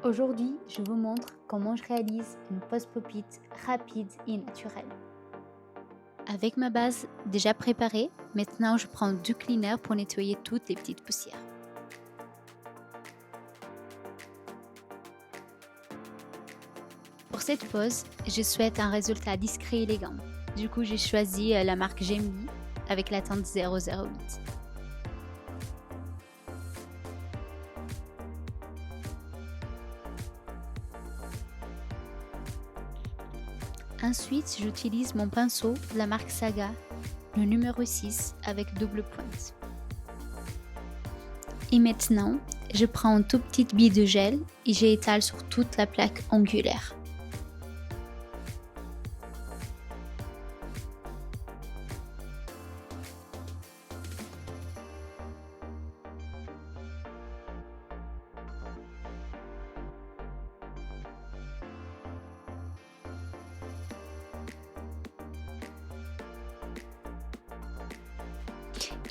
Aujourd'hui, je vous montre comment je réalise une pose pop-it rapide et naturelle. Avec ma base déjà préparée, maintenant je prends du cleaner pour nettoyer toutes les petites poussières. Pour cette pose, je souhaite un résultat discret et élégant. Du coup, j'ai choisi la marque Gemini avec la teinte 008. Ensuite, j'utilise mon pinceau de la marque Saga, le numéro 6 avec double pointe. Et maintenant, je prends une toute petite bille de gel et j'étale sur toute la plaque angulaire.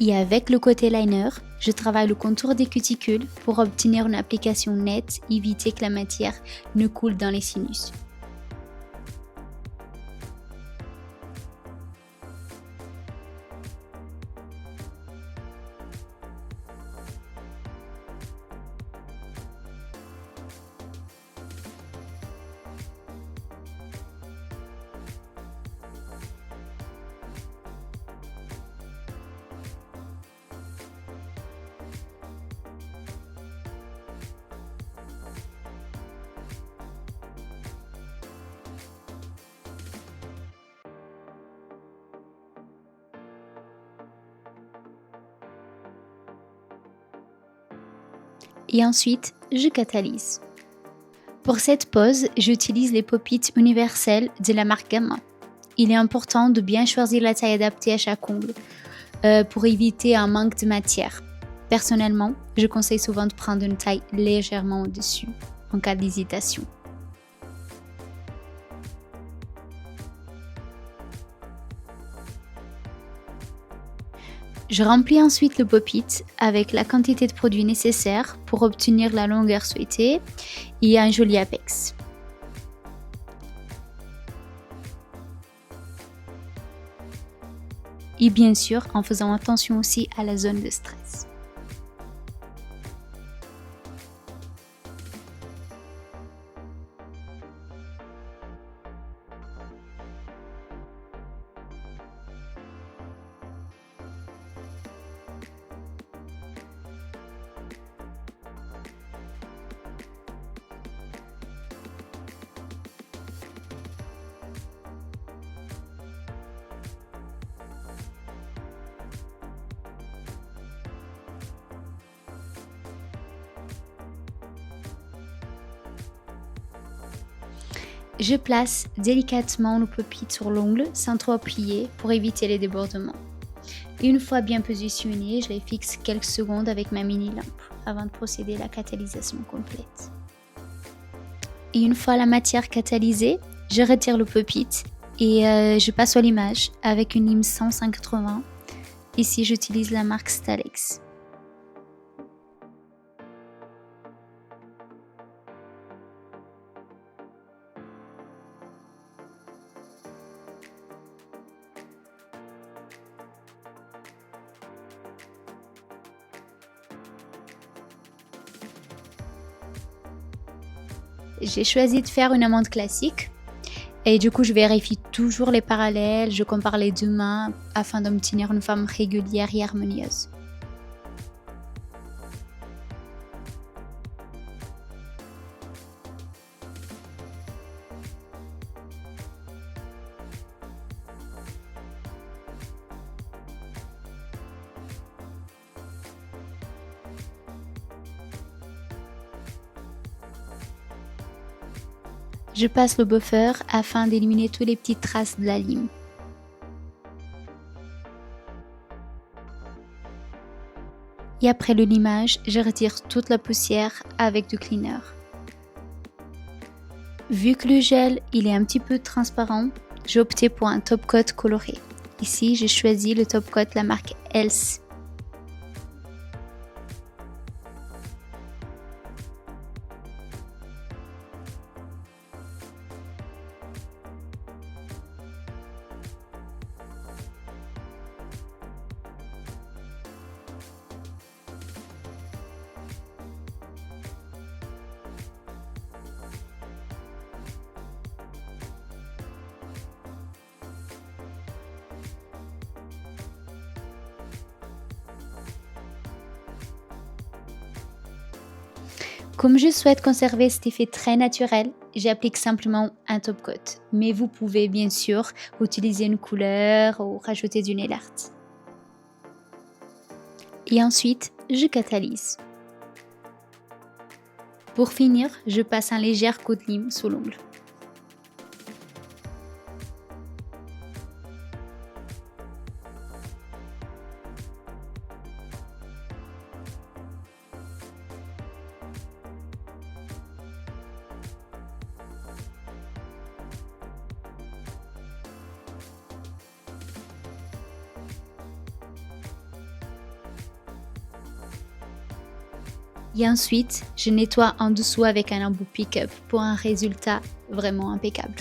Et avec le côté liner, je travaille le contour des cuticules pour obtenir une application nette et éviter que la matière ne coule dans les sinus. Et ensuite, je catalyse. Pour cette pose, j'utilise les pop-it universels de la marque Gamma. Il est important de bien choisir la taille adaptée à chaque ongle pour éviter un manque de matière. Personnellement, je conseille souvent de prendre une taille légèrement au-dessus en cas d'hésitation. Je remplis ensuite le pop-it avec la quantité de produit nécessaire pour obtenir la longueur souhaitée et un joli apex. Et bien sûr, en faisant attention aussi à la zone de stress. Je place délicatement le pop-it sur l'ongle sans trop appuyer pour éviter les débordements. Et une fois bien positionné, je les fixe quelques secondes avec ma mini lampe avant de procéder à la catalysation complète. Et une fois la matière catalysée, je retire le pop-it et je passe à l'image avec une lime 180. Ici, j'utilise la marque Stalex. J'ai choisi de faire une amande classique et du coup je vérifie toujours les parallèles, je compare les deux mains afin d'obtenir une forme régulière et harmonieuse. Je passe le buffer afin d'éliminer toutes les petites traces de la lime. Et après le limage, je retire toute la poussière avec du cleaner. Vu que le gel il est un petit peu transparent, j'ai opté pour un top coat coloré. Ici, j'ai choisi le top coat de la marque Else. Comme je souhaite conserver cet effet très naturel, j'applique simplement un top coat. Mais vous pouvez bien sûr utiliser une couleur ou rajouter du nail art. Et ensuite, je catalyse. Pour finir, je passe un léger coup de lime sous l'ongle. Et ensuite, je nettoie en dessous avec un embout pick-up pour un résultat vraiment impeccable.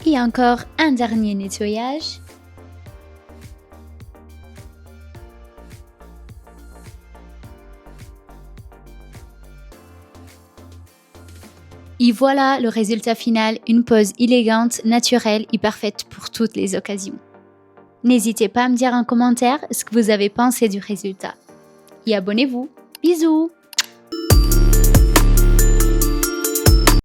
Et encore un dernier nettoyage. Et voilà le résultat final, une pose élégante, naturelle et parfaite pour toutes les occasions. N'hésitez pas à me dire en commentaire ce que vous avez pensé du résultat. Et abonnez-vous. Bisous!